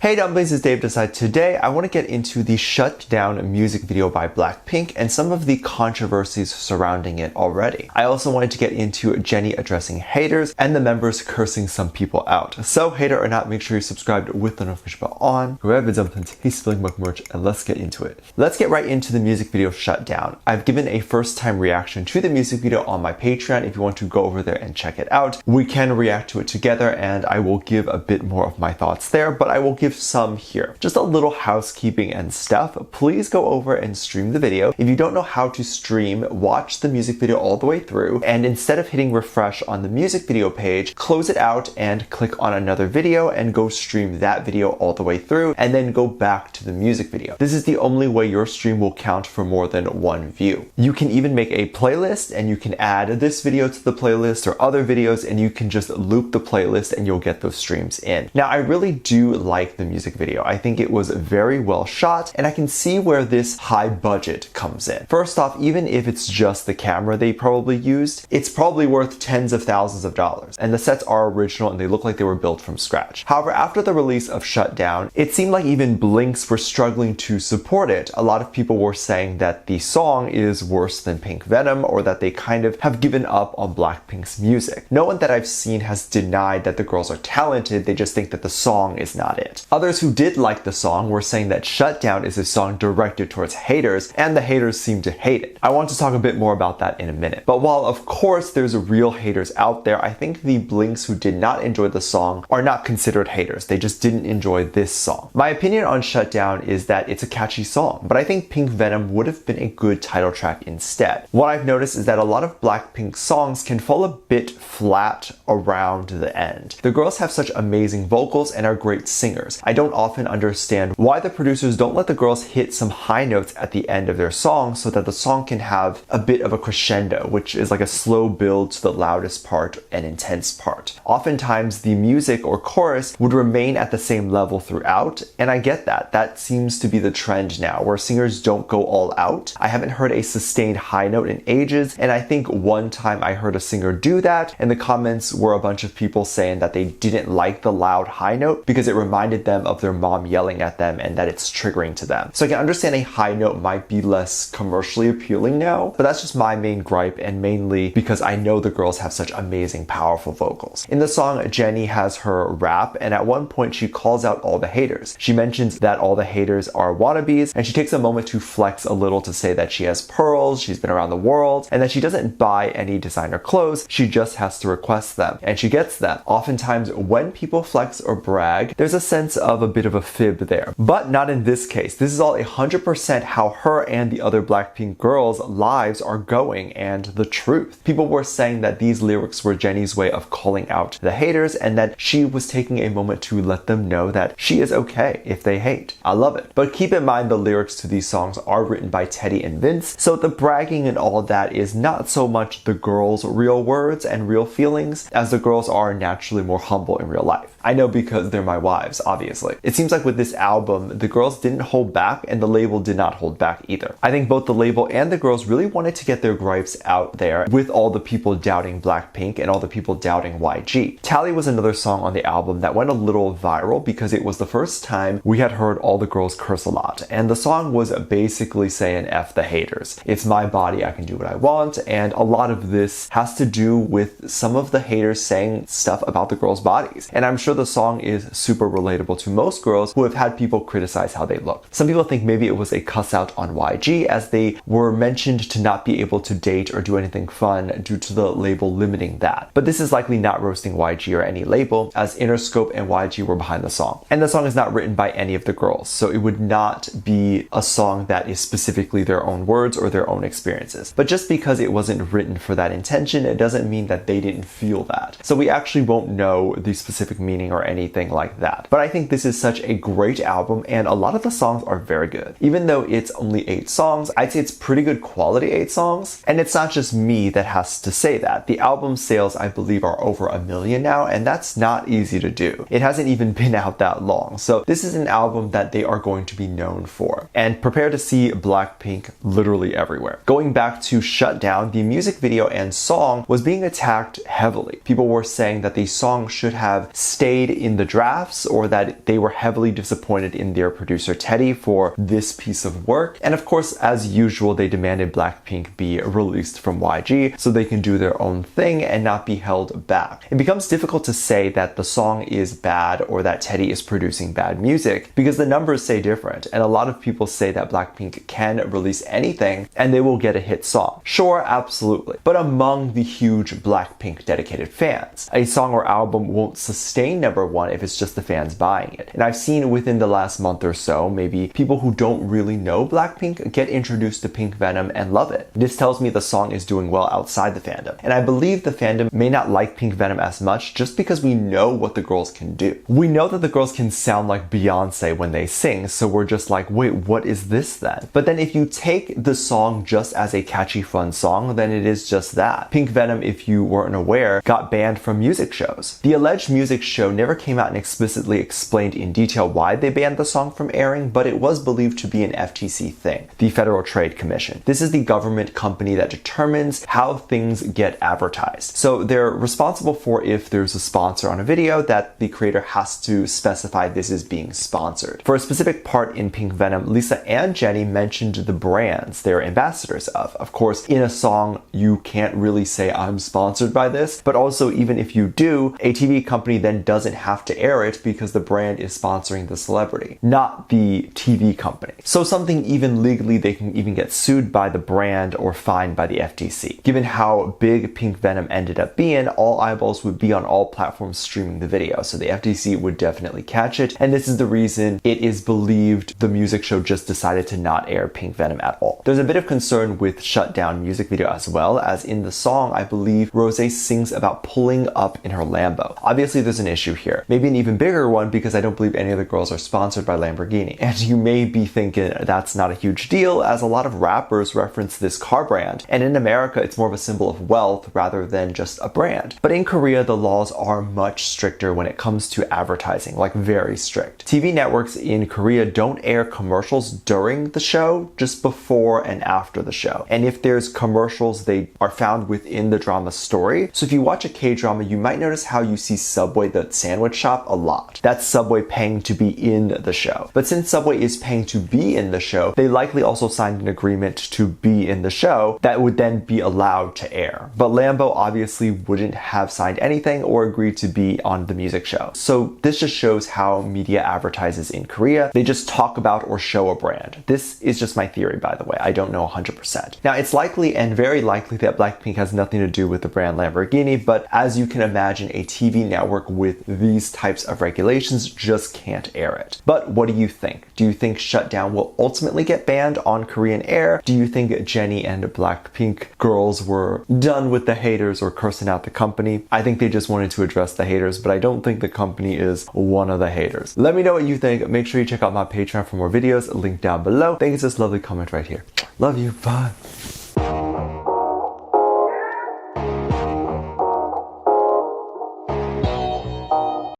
Hey dumplings, it's Dave Decide. Today I want to get into the Shut Down music video by BLACKPINK and some of the controversies surrounding it already. I also wanted to get into Jennie addressing haters and the members cursing some people out. So hater or not, make sure you're subscribed with the notification bell on. Grab dumplings, hey spilling book merch, and let's get into it. Let's get right into the music video Shut Down. I've given a first time reaction to the music video on my Patreon. If you want to go over there and check it out, we can react to it together and I will give a bit more of my thoughts there, but I will give some here. Just a little housekeeping and stuff. Please go over and stream the video. If you don't know how to stream, watch the music video all the way through, and instead of hitting refresh on the music video page, close it out and click on another video and go stream that video all the way through, and then go back to the music video. This is the only way your stream will count for more than one view. You can even make a playlist and you can add this video to the playlist or other videos, and you can just loop the playlist and you'll get those streams in. Now, I really do like the music video. I think it was very well shot, and I can see where this high budget comes in. First off, even if it's just the camera they probably used, it's probably worth tens of thousands of dollars, and the sets are original and they look like they were built from scratch. However, after the release of Shut Down, it seemed like even Blinks were struggling to support it. A lot of people were saying that the song is worse than Pink Venom, or that they kind of have given up on BLACKPINK's music. No one that I've seen has denied that the girls are talented, they just think that the song is not it. Others who did like the song were saying that Shut Down is a song directed towards haters, and the haters seem to hate it. I want to talk a bit more about that in a minute. But while of course there's real haters out there, I think the Blinks who did not enjoy the song are not considered haters. They just didn't enjoy this song. My opinion on Shut Down is that it's a catchy song, but I think Pink Venom would have been a good title track instead. What I've noticed is that a lot of BLACKPINK songs can fall a bit flat around the end. The girls have such amazing vocals and are great singers. I don't often understand why the producers don't let the girls hit some high notes at the end of their song so that the song can have a bit of a crescendo, which is like a slow build to the loudest part and intense part. Oftentimes the music or chorus would remain at the same level throughout, and I get that. That seems to be the trend now, where singers don't go all out. I haven't heard a sustained high note in ages, and I think one time I heard a singer do that, and the comments were a bunch of people saying that they didn't like the loud high note because it reminded them of their mom yelling at them and that it's triggering to them. So I can understand a high note might be less commercially appealing now, but that's just my main gripe, and mainly because I know the girls have such amazing, powerful vocals. In the song, Jennie has her rap, and at one point she calls out all the haters. She mentions that all the haters are wannabes, and she takes a moment to flex a little to say that she has pearls, she's been around the world, and that she doesn't buy any designer clothes, she just has to request them, and she gets them. Oftentimes when people flex or brag, there's a sense of a bit of a fib there, but not in this case. This is all 100% how her and the other BLACKPINK girls' lives are going and the truth. People were saying that these lyrics were Jennie's way of calling out the haters, and that she was taking a moment to let them know that she is okay if they hate. I love it. But keep in mind the lyrics to these songs are written by Teddy and Vince, so the bragging and all that is not so much the girls' real words and real feelings, as the girls are naturally more humble in real life. I know because they're my wives, obviously. It seems like with this album, the girls didn't hold back and the label did not hold back either. I think both the label and the girls really wanted to get their gripes out there with all the people doubting BLACKPINK and all the people doubting YG. Tally was another song on the album that went a little viral because it was the first time we had heard all the girls curse a lot, and the song was basically saying F the haters. It's my body, I can do what I want, and a lot of this has to do with some of the haters saying stuff about the girls' bodies. And I'm sure the song is super relatable to most girls who have had people criticize how they look. Some people think maybe it was a cuss out on YG, as they were mentioned to not be able to date or do anything fun due to the label limiting that. But this is likely not roasting YG or any label, as Interscope and YG were behind the song. And the song is not written by any of the girls, so it would not be a song that is specifically their own words or their own experiences. But just because it wasn't written for that intention, it doesn't mean that they didn't feel that. So we actually won't know the specific meaning or anything like that. But I think this is such a great album, and a lot of the songs are very good. Even though it's only 8 songs, I'd say it's pretty good quality 8 songs. And it's not just me that has to say that. The album sales, I believe, are over 1 million now, and that's not easy to do. It hasn't even been out that long. So this is an album that they are going to be known for. and prepare to see Blackpink literally everywhere. Going back to Shut Down, the music video and song was being attacked heavily. People were saying that the song should have stayed in the drafts, or that they were heavily disappointed in their producer Teddy for this piece of work. And of course, as usual, they demanded Blackpink be released from YG so they can do their own thing and not be held back. It becomes difficult to say that the song is bad or that Teddy is producing bad music because the numbers say different, and a lot of people say that Blackpink can release anything and they will get a hit song. Sure, absolutely. But among the huge Blackpink dedicated fans, a song or album won't sustain #1 if it's just the fans buying it. And I've seen within the last month or so, maybe people who don't really know Blackpink get introduced to Pink Venom and love it. This tells me the song is doing well outside the fandom. And I believe the fandom may not like Pink Venom as much just because we know what the girls can do. We know that the girls can sound like Beyonce when they sing, so we're just like, wait, what is this then? But then if you take the song just as a catchy, fun song, then it is just that. Pink Venom, if you weren't aware, got banned from music shows. The alleged music show never came out and explicitly explained in detail why they banned the song from airing, but it was believed to be an FTC thing, the Federal Trade Commission. This is the government company that determines how things get advertised. So they're responsible for if there's a sponsor on a video that the creator has to specify this is being sponsored. For a specific part in Pink Venom, Lisa and Jennie mentioned the brands they're ambassadors of. Of course, in a song, you can't really say I'm sponsored by this, but also even if you do, a TV company then doesn't have to air it because the brand is sponsoring the celebrity, not the TV company. So something even legally, they can even get sued by the brand or fined by the FTC. Given how big Pink Venom ended up being, all eyeballs would be on all platforms streaming the video, so the FTC would definitely catch it, and this is the reason it is believed the music show just decided to not air Pink Venom at all. There's a bit of concern with Shut Down music video as well, as in the song, I believe Rosé sings about pulling up in her Lambo. Obviously there's an issue here, maybe an even bigger one because I don't believe any of the girls are sponsored by Lamborghini. And you may be thinking that's not a huge deal, as a lot of rappers reference this car brand, and in America it's more of a symbol of wealth rather than just a brand. But in Korea, the laws are much stricter when it comes to advertising, like very strict. TV networks in Korea don't air commercials during the show, just before and after the show. And if there's commercials, they are found within the drama story. So if you watch a K-drama, you might notice how you see Subway, the sandwich shop, a lot. That's Subway paying to be in the show. But since Subway is paying to be in the show, they likely also signed an agreement to be in the show that would then be allowed to air. But Lambo obviously wouldn't have signed anything or agreed to be on the music show. So this just shows how media advertises in Korea. They just talk about or show a brand. This is just my theory, by the way. I don't know 100%. Now, it's likely and very likely that Blackpink has nothing to do with the brand Lamborghini, but as you can imagine, a TV network with these types of regulations just can't air it. But what do you think? Do you think Shut Down will ultimately get banned on Korean air? Do you think Jennie and Blackpink girls were done with the haters or cursing out the company? I think they just wanted to address the haters, but I don't think the company is one of the haters. Let me know what you think. Make sure you check out my Patreon for more videos, link down below. Thank you for this lovely comment right here. Love you, bye.